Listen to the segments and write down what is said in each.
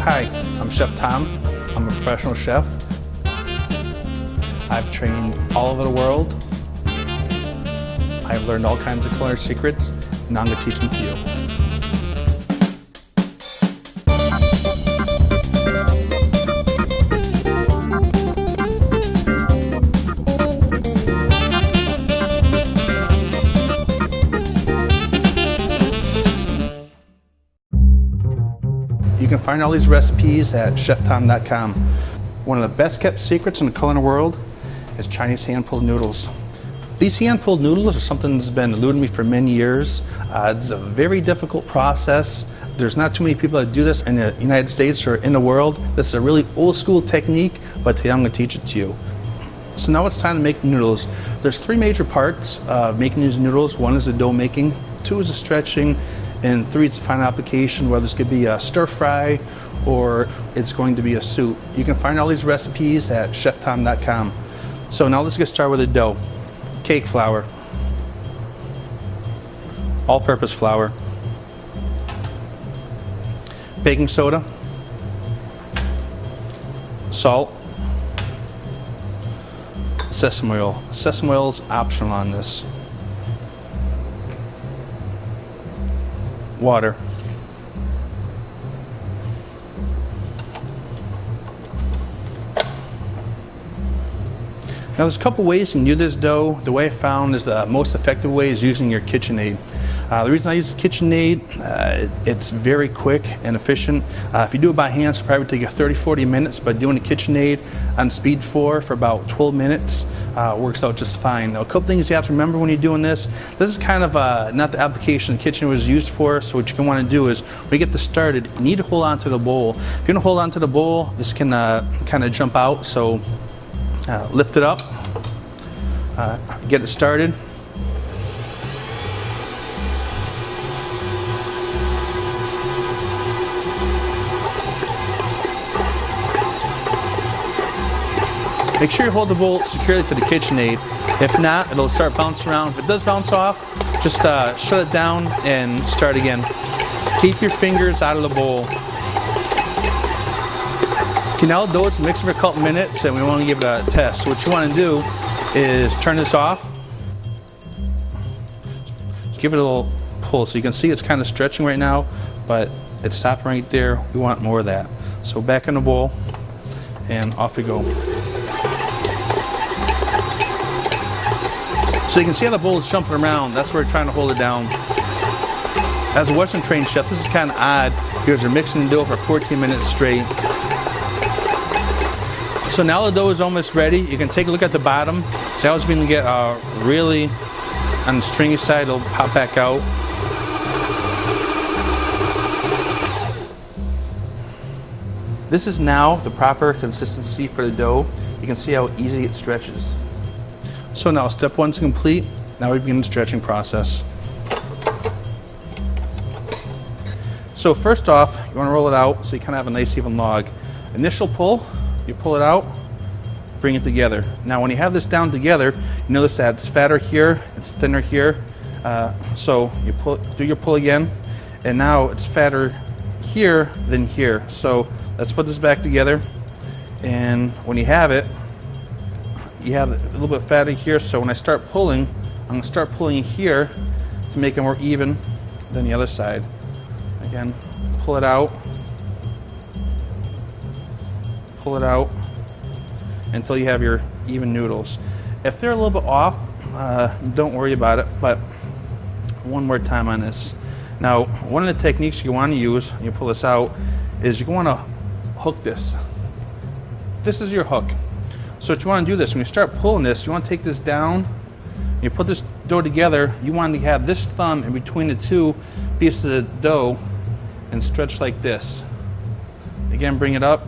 Hi, I'm Chef Tom. I'm a professional chef. I've trained all over the world. I've learned all kinds of culinary secrets, and now I'm going to teach them to you. You can find all these recipes at cheftom.com. One of the best kept secrets in the culinary world is Chinese hand-pulled noodles. These hand-pulled noodles are something that's been eluding me for many years. It's a very difficult process. There's not too many people that do this in the United States or in the world. This is a really old school technique, but today I'm going to teach it to you. So now it's time to make noodles. There's three major parts of making these noodles. One is the dough making, two is the stretching, and three is the final application, whether this could be a stir fry or it's going to be a soup. You can find all these recipes at cheftom.com. So now let's get started with the dough. Cake flour, all-purpose flour, baking soda, salt, sesame oil. Sesame oil is optional on this. Water. Now there's a couple ways you can do this dough. The way I found is the most effective way is using your KitchenAid. The reason I use the KitchenAid, it's very quick and efficient. If you do it by hand, it's probably take you 30-40 minutes, but doing the KitchenAid on speed 4 for about 12 minutes works out just fine. Now a couple things you have to remember when you're doing this is kind of not the application the KitchenAid was used for, so what you can want to do is when you get this started, you need to hold on to the bowl. If you don't hold on to the bowl, this can kind of jump out, so lift it up, get it started. Make sure you hold the bowl securely to the KitchenAid. If not, it'll start bouncing around. If it does bounce off, just shut it down and start again. Keep your fingers out of the bowl. Okay, now the dough is mixed for a couple minutes and we want to give it a test. So what you want to do is turn this off. Just give it a little pull. So you can see it's kind of stretching right now, but it's stopping right there. We want more of that. So back in the bowl and off we go. So you can see how the bowl is jumping around. That's where we're trying to hold it down. As a Western trained chef, this is kind of odd because you're mixing the dough for 14 minutes straight. So now the dough is almost ready. You can take a look at the bottom. See how it's beginning to get really on the stringy side, it'll pop back out. This is now the proper consistency for the dough. You can see how easy it stretches. So now step one's complete. Now we begin the stretching process. So first off, you want to roll it out so you kind of have a nice even log. Initial pull, you pull it out, bring it together. Now when you have this down together, you notice that it's fatter here, it's thinner here. So you do your pull again, and now it's fatter here than here. So let's put this back together, and when you have it, you have a little bit fatter here, so when I start pulling, I'm going to start pulling here to make it more even than the other side. Again, pull it out until you have your even noodles. If they're a little bit off, don't worry about it, but one more time on this. Now, one of the techniques you want to use when you pull this out is you want to hook this. This is your hook. So what you want to do this, when you start pulling this, you want to take this down, you put this dough together, you want to have this thumb in between the two pieces of dough and stretch like this. Again, bring it up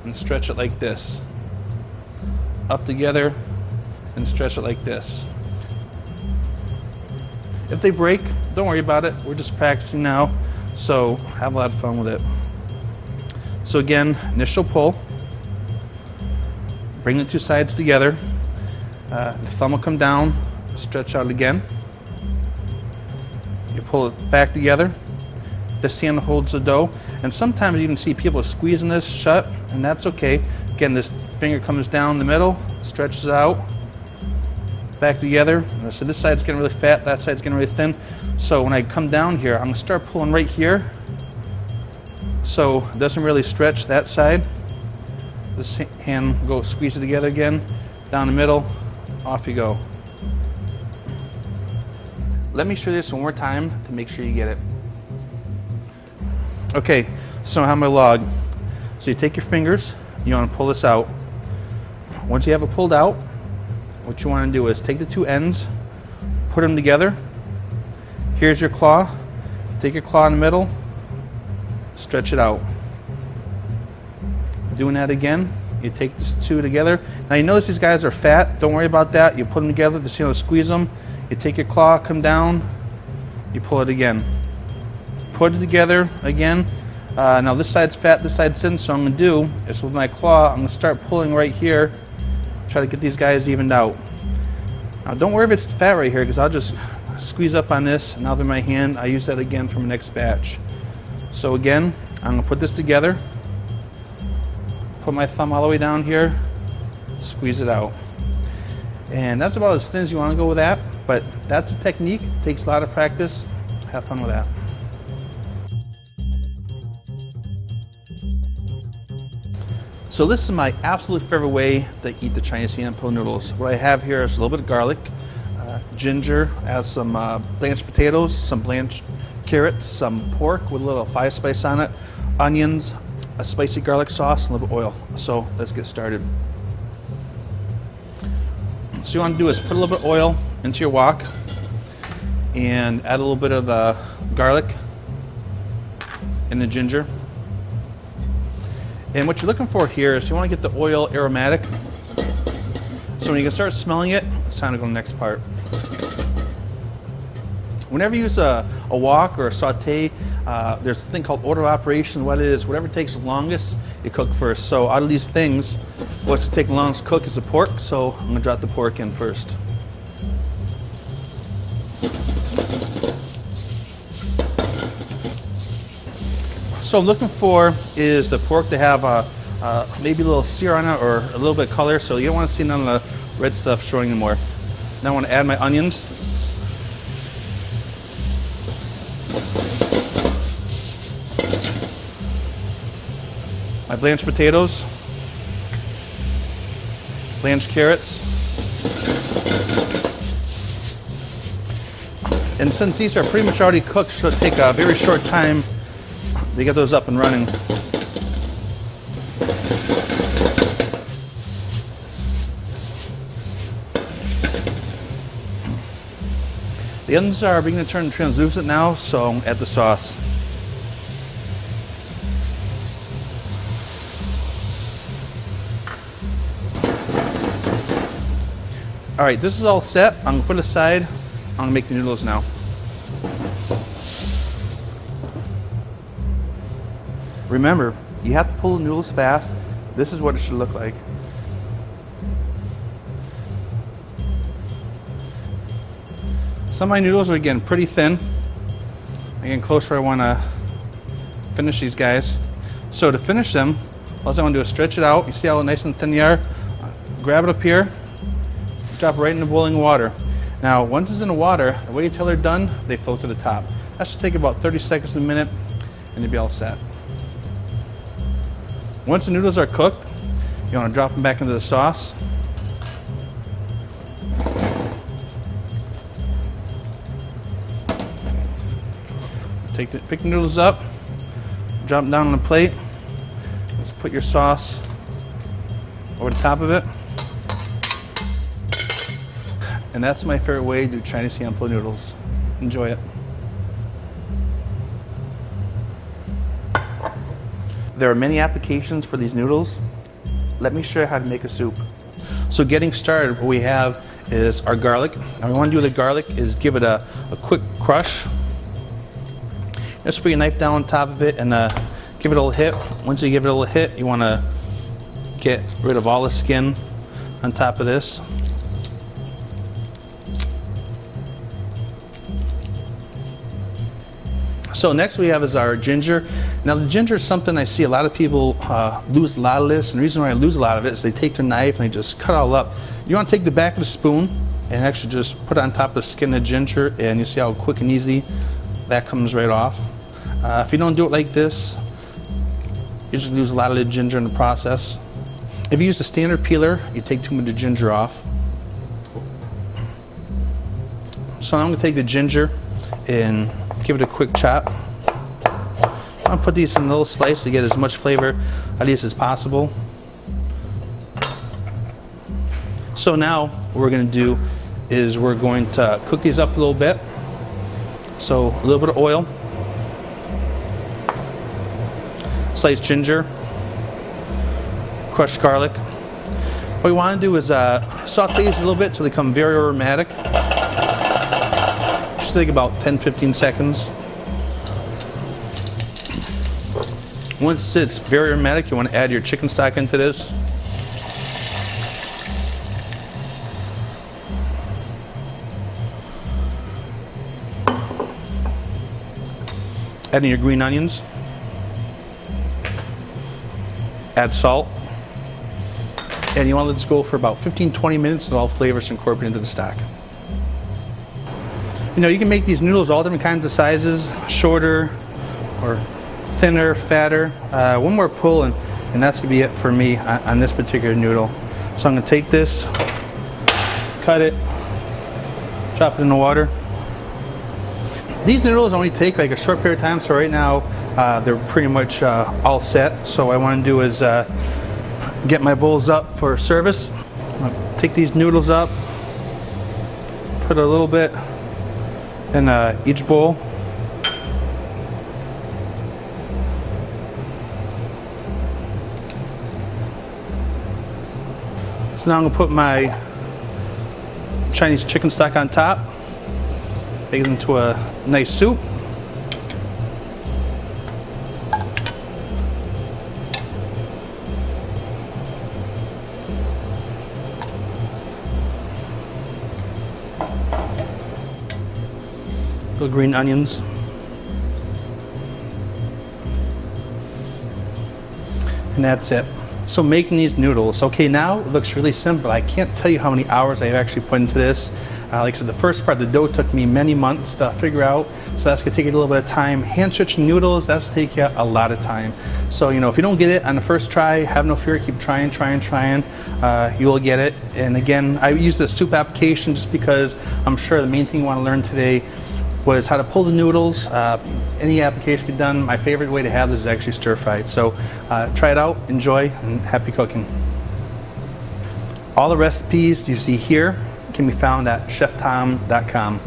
and stretch it like this. Up together and stretch it like this. If they break, don't worry about it. We're just practicing now, so have a lot of fun with it. So again, initial pull. Bring the two sides together. The thumb will come down, stretch out again. You pull it back together. This hand holds the dough. And sometimes you even see people squeezing this shut, and that's okay. Again, this finger comes down the middle, stretches out, back together. So this side's getting really fat, that side's getting really thin. So when I come down here, I'm gonna start pulling right here. So it doesn't really stretch that side. This hand go squeeze it together again, down the middle, off you go. Let me show you this one more time to make sure you get it. Okay, so I have my log. So you take your fingers, you want to pull this out. Once you have it pulled out, what you want to do is take the two ends, put them together. Here's your claw. Take your claw in the middle, stretch it out. Doing that again, you take these two together. Now you notice these guys are fat, don't worry about that. You put them together, just squeeze them. You take your claw, come down, you pull it again. Put it together again. Now this side's fat, this side's thin, so I'm gonna do is with my claw, I'm gonna start pulling right here, try to get these guys evened out. Now don't worry if it's fat right here, because I'll just squeeze up on this, and now in my hand, I use that again for my next batch. So again, I'm gonna put this together, put my thumb all the way down here, squeeze it out. And that's about as thin as you want to go with that, but that's a technique, it takes a lot of practice. Have fun with that. So this is my absolute favorite way to eat the Chinese hand pulled noodles. What I have here is a little bit of garlic, ginger, as some blanched potatoes, some blanched carrots, some pork with a little five spice on it, onions, a spicy garlic sauce, and a little bit of oil. So let's get started. So you want to do is put a little bit of oil into your wok and add a little bit of the garlic and the ginger. And what you're looking for here is you want to get the oil aromatic. So when you can start smelling it, it's time to go to the next part. Whenever you use a wok or a saute, there's a thing called order of operation. What it is, whatever takes the longest, you cook first. So out of these things, what's to take the longest to cook is the pork. So I'm gonna drop the pork in first. So I'm looking for is the pork to have maybe a little sear on it or a little bit of color. So you don't want to see none of the red stuff showing anymore. Now I want to add my onions. My blanched potatoes, blanched carrots, and since these are pretty much already cooked, so it'll take a very short time to get those up and running. The onions are beginning to turn translucent now, so add the sauce. All right, this is all set. I'm gonna put it aside. I'm gonna make the noodles now. Remember, you have to pull the noodles fast. This is what it should look like. Some of my noodles are getting pretty thin. Again, closer I wanna finish these guys. So to finish them, all I wanna do is stretch it out. You see how nice and thin they are? Grab it up here, drop it right in the boiling water. Now, once it's in the water, wait until they're done, they float to the top. That should take about 30 seconds to a minute, and you'll be all set. Once the noodles are cooked, you want to drop them back into the sauce. Pick the noodles up, drop them down on the plate. Just put your sauce over the top of it. And that's my favorite way to do Chinese hand pulled noodles. Enjoy it. There are many applications for these noodles. Let me show you how to make a soup. So getting started, what we have is our garlic. And what we want to do with the garlic is give it a quick crush. Just put your knife down on top of it and give it a little hit. Once you give it a little hit, you want to get rid of all the skin on top of this. So next we have is our ginger. Now the ginger is something I see a lot of people lose a lot of this, and the reason why I lose a lot of it is they take their knife and they just cut it all up. You want to take the back of the spoon and actually just put it on top of the skin of the ginger, and you see how quick and easy that comes right off. If you don't do it like this, you just lose a lot of the ginger in the process. If you use the standard peeler, you take too much of the ginger off. So now I'm going to take the ginger and give it a quick chop. I'm going to put these in little slices to get as much flavor out of these as possible. So now what we're going to do is we're going to cook these up a little bit. So a little bit of oil, sliced ginger, crushed garlic. What we want to do is saute these a little bit until they become very aromatic. Just take about 10-15 seconds. Once it's very aromatic, you want to add your chicken stock into this. Adding your green onions. Add salt. And you want to let this go for about 15-20 minutes until all flavors incorporate into the stock. You know, you can make these noodles all different kinds of sizes, shorter or thinner, fatter. One more pull and that's going to be it for me on this particular noodle. So I'm going to take this, cut it, drop it in the water. These noodles only take like a short period of time, so right now they're pretty much all set. So what I want to do is get my bowls up for service. I'm gonna take these noodles up, put a little bit in each bowl. So now I'm going to put my Chinese chicken stock on top, make it into a nice soup. Little green onions. And that's it. So making these noodles, okay, now it looks really simple. I can't tell you how many hours I've actually put into this. Like I said, the first part, the dough took me many months to figure out, so that's gonna take you a little bit of time. Hand stretching noodles, that's gonna take you a lot of time. So, you know, if you don't get it on the first try, have no fear, keep trying. You will get it. And again, I use the soup application just because I'm sure the main thing you wanna learn today was how to pull the noodles. Any application can be done. My favorite way to have this is actually stir-fried. So try it out, enjoy, and happy cooking. All the recipes you see here can be found at cheftom.com.